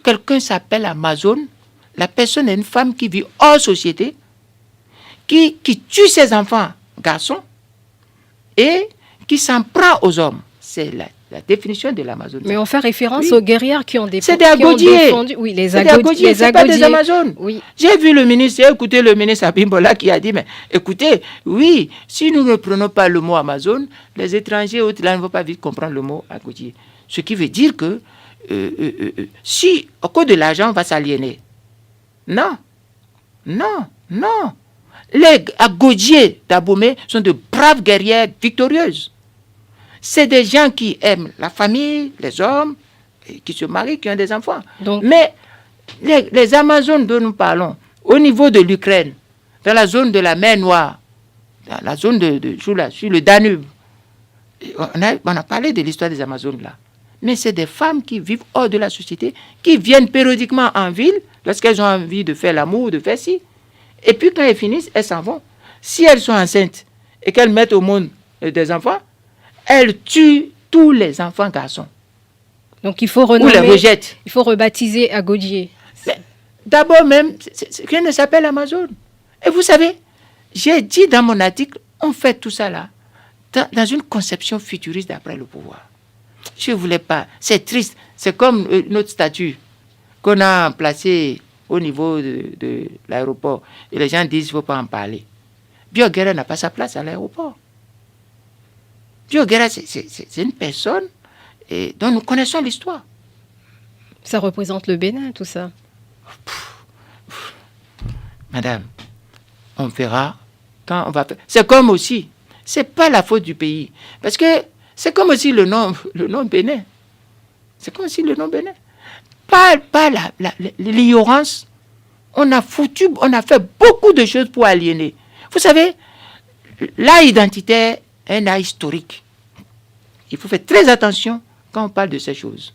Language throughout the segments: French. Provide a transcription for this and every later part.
quelqu'un s'appelle Amazon, la personne est une femme qui vit hors société, qui tue ses enfants garçons et qui s'en prend aux hommes. C'est la définition de l'Amazon. Mais on fait référence aux guerrières qui ont défendu. C'est des agodiers. Oui, les agodiers. C'est pas des Amazones. Oui. J'ai vu le ministre, j'ai écouté le ministre Abimbola qui a dit, mais écoutez, oui, si nous ne prenons pas le mot Amazon, les étrangers autres là ne vont pas vite comprendre le mot agodier. Ce qui veut dire que si au cours de l'argent, on va s'aliéner. Non. Les agodiers d'Abomey sont de braves guerrières victorieuses. C'est des gens qui aiment la famille, les hommes, qui se marient, qui ont des enfants. Donc, mais les Amazones dont nous parlons, au niveau de l'Ukraine, dans la zone de la mer Noire, dans la zone sur le Danube, on a parlé de l'histoire des Amazones là. Mais c'est des femmes qui vivent hors de la société, qui viennent périodiquement en ville, lorsqu'elles ont envie de faire l'amour, de faire ci. Et puis quand elles finissent, elles s'en vont. Si elles sont enceintes et qu'elles mettent au monde des enfants, elles tuent tous les enfants garçons. Donc il faut renommer, ou les rejettent. Il faut rebaptiser agodier. D'abord même, rien ne s'appelle Amazon. Et vous savez, j'ai dit dans mon article, on fait tout ça là, dans une conception futuriste d'après le pouvoir. Je ne voulais pas. C'est triste. C'est comme notre statut qu'on a placé au niveau de l'aéroport. Et les gens disent qu'il ne faut pas en parler. Bioguerra n'a pas sa place à l'aéroport. Bioguerra, c'est une personne dont nous connaissons l'histoire. Ça représente le Bénin, tout ça. Madame, on verra quand on va faire. C'est comme aussi, c'est pas la faute du pays. Parce que c'est comme aussi le nom Bénin. C'est comme aussi le nom Bénin. Pas l'ignorance. On a fait beaucoup de choses pour aliéner. Vous savez, l'art identitaire est un art historique. Il faut faire très attention quand on parle de ces choses.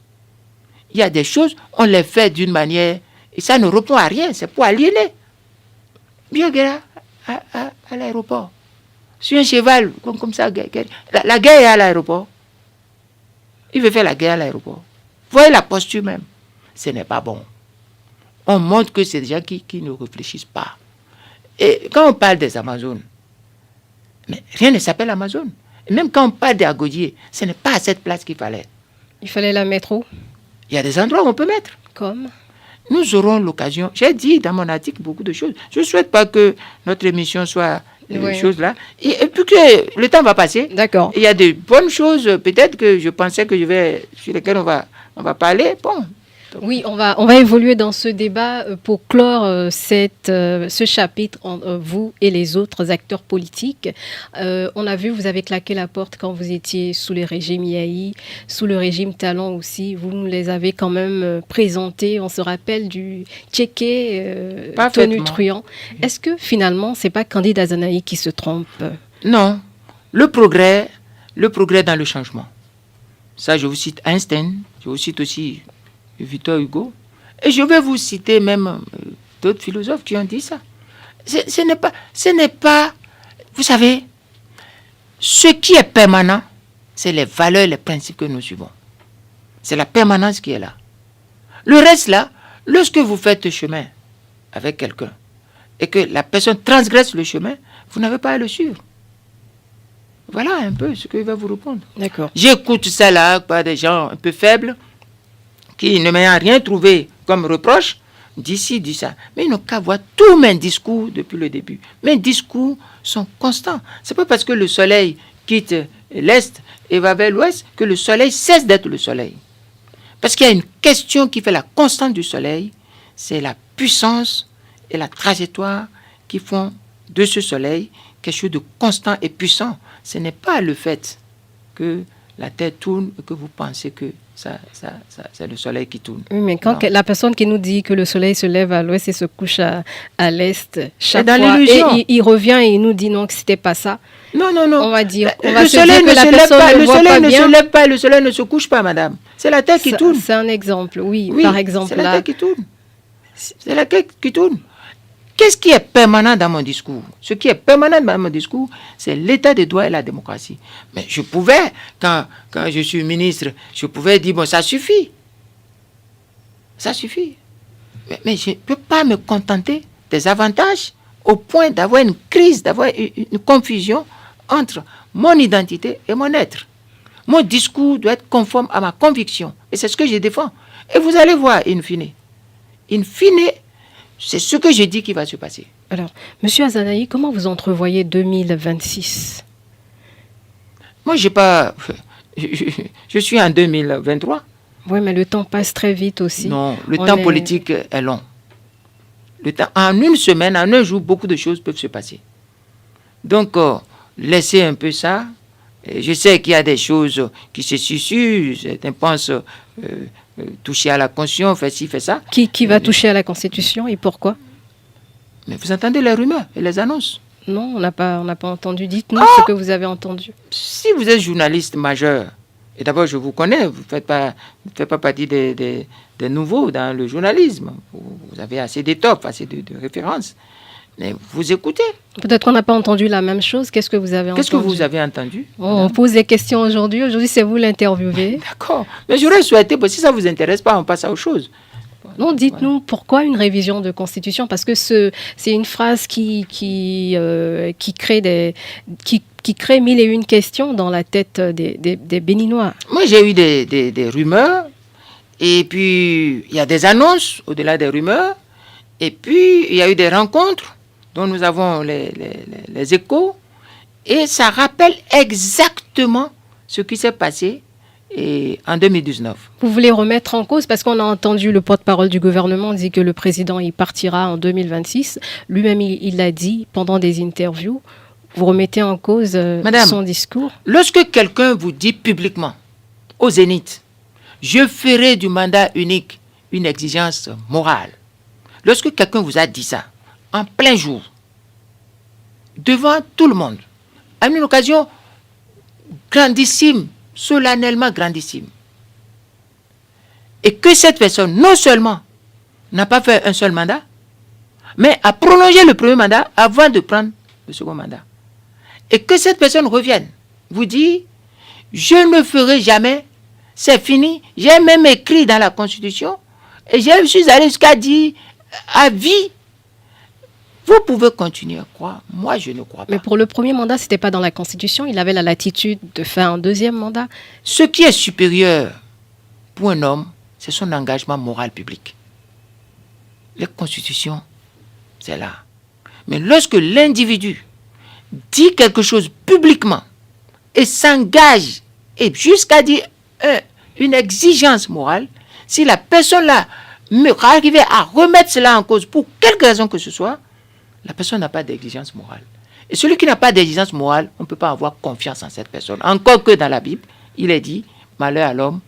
Il y a des choses, on les fait d'une manière, et ça ne répond à rien, c'est pour aliéner. Bioguerra à l'aéroport. Sur un cheval, comme ça, la guerre est à l'aéroport. Il veut faire la guerre à l'aéroport. Vous voyez la posture même. Ce n'est pas bon. On montre que c'est des gens qui ne réfléchissent pas. Et quand on parle des Amazones, mais rien ne s'appelle Amazon. Et même quand on parle des agodiers, ce n'est pas à cette place qu'il fallait. Il fallait la mettre où? Il y a des endroits où on peut mettre. Comme? Nous aurons l'occasion. J'ai dit dans mon article beaucoup de choses. Je ne souhaite pas que notre émission soit des choses là. Et puis que le temps va passer. D'accord. Il y a de bonnes choses, peut-être que je pensais que sur lesquelles on va parler. Bon. Oui, on va évoluer dans ce débat pour clore ce chapitre entre vous et les autres acteurs politiques. On a vu, vous avez claqué la porte quand vous étiez sous le régime Yahi, sous le régime Talon aussi. Vous nous les avez quand même présentés. On se rappelle du Tchéké tonitruant. Est-ce que finalement, c'est pas Candide Azanaï qui se trompe? Non. Le progrès dans le changement. Ça, je vous cite Einstein, je vous cite aussi Victor Hugo. Et je vais vous citer même d'autres philosophes qui ont dit ça. Ce n'est pas... Vous savez, ce qui est permanent, c'est les valeurs, les principes que nous suivons. C'est la permanence qui est là. Le reste là, lorsque vous faites chemin avec quelqu'un et que la personne transgresse le chemin, vous n'avez pas à le suivre. Voilà un peu ce qu'il va vous répondre. D'accord. J'écoute ça là par des gens un peu faibles qui ne m'ont rien trouvé comme reproche, d'ici, dit ça. Mais ils n'ont qu'à voir tous mes discours depuis le début. Mes discours sont constants. C'est pas parce que le soleil quitte l'Est et va vers l'Ouest que le soleil cesse d'être le soleil. Parce qu'il y a une question qui fait la constante du soleil, c'est la puissance et la trajectoire qui font de ce soleil quelque chose de constant et puissant. Ce n'est pas le fait que la Terre tourne et que vous pensez que c'est le soleil qui tourne. Oui, mais quand la personne qui nous dit que le soleil se lève à l'ouest et se couche à l'est, chaque dans fois, l'illusion. Et il revient et il nous dit non, que c'était pas ça. Non. On va dire, le soleil ne se lève ne se couche pas, madame. C'est la Terre qui tourne. C'est un exemple, oui. Par exemple, c'est la Terre qui tourne. C'est la Terre qui tourne. Qu'est-ce qui est permanent dans mon discours? Ce qui est permanent dans mon discours, c'est l'état de droit et la démocratie. Mais je pouvais, quand je suis ministre, je pouvais dire, bon, ça suffit. Ça suffit. Mais je ne peux pas me contenter des avantages au point d'avoir une crise, d'avoir une confusion entre mon identité et mon être. Mon discours doit être conforme à ma conviction. Et c'est ce que je défends. Et vous allez voir, in fine. In fine, c'est ce que je dis qui va se passer. Alors, M. Azanaï, comment vous entrevoyez 2026 ? Moi, j'ai pas... Je suis en 2023. Oui, mais le temps passe très vite aussi. Non, le temps politique est long. Le temps, en une semaine, en un jour, beaucoup de choses peuvent se passer. Donc, laissez un peu ça. Et je sais qu'il y a des choses qui se susurrent. Certains pensent toucher à la conscience, faire ci, faire ça. Qui va toucher à la Constitution et pourquoi ? Mais vous entendez les rumeurs et les annonces? Non, on n'a pas entendu. Dites-nous ce que vous avez entendu. Si vous êtes journaliste majeur, et d'abord je vous connais, vous ne faites pas partie des nouveaux dans le journalisme. Vous avez assez d'étoffes, assez de références. Mais vous écoutez. Peut-être qu'on n'a pas entendu la même chose. Qu'est-ce que vous avez entendu ? Qu'est-ce que vous avez entendu? On pose des questions aujourd'hui. Aujourd'hui, c'est vous l'interviewé. D'accord. Mais j'aurais souhaité, si ça ne vous intéresse pas, on passe à autre chose. Non, dites-nous pourquoi une révision de constitution ? Parce que c'est une phrase qui crée mille et une questions dans la tête des Béninois. Moi, j'ai eu des rumeurs, et puis il y a des annonces au-delà des rumeurs, et puis il y a eu des rencontres dont nous avons les échos, et ça rappelle exactement ce qui s'est passé en 2019. Vous voulez remettre en cause, parce qu'on a entendu le porte-parole du gouvernement dire que le président il partira en 2026. Lui-même, il l'a dit pendant des interviews. Vous remettez en cause Madame, son discours. Lorsque quelqu'un vous dit publiquement, au Zénith, je ferai du mandat unique une exigence morale. Lorsque quelqu'un vous a dit ça, en plein jour, devant tout le monde, à une occasion grandissime, solennellement grandissime, et que cette personne, non seulement n'a pas fait un seul mandat, mais a prolongé le premier mandat avant de prendre le second mandat, et que cette personne revienne, vous dit, je ne le ferai jamais, c'est fini, j'ai même écrit dans la Constitution, et je suis allé jusqu'à dire, à vie, vous pouvez continuer à croire, moi je ne crois pas. Mais pour le premier mandat, ce n'était pas dans la Constitution, il avait la latitude de faire un deuxième mandat. Ce qui est supérieur pour un homme, c'est son engagement moral public. Les constitutions, c'est là. Mais lorsque l'individu dit quelque chose publiquement et s'engage, et jusqu'à dire une exigence morale, si la personne-là arrivait à remettre cela en cause pour quelque raison que ce soit, la personne n'a pas d'exigence morale. Et celui qui n'a pas d'exigence morale, on ne peut pas avoir confiance en cette personne. Encore que dans la Bible, il est dit, malheur à l'homme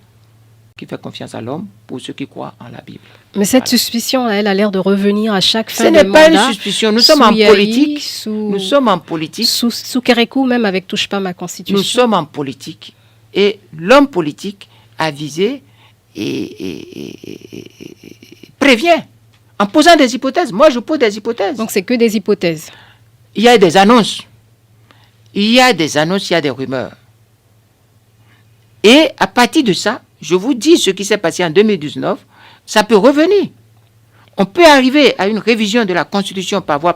qui fait confiance à l'homme pour ceux qui croient en la Bible. Mais cette suspicion, elle a l'air de revenir à chaque fin de mandat. Ce n'est pas une suspicion. Nous sommes en politique. Nous sommes en politique. Sous Kérékou, même avec Touche pas ma Constitution. Nous sommes en politique. Et l'homme politique a visé et prévient en posant des hypothèses. Moi, je pose des hypothèses. Donc, c'est que des hypothèses. Il y a des annonces. Il y a des rumeurs. Et à partir de ça, je vous dis ce qui s'est passé en 2019, ça peut revenir. On peut arriver à une révision de la Constitution par voie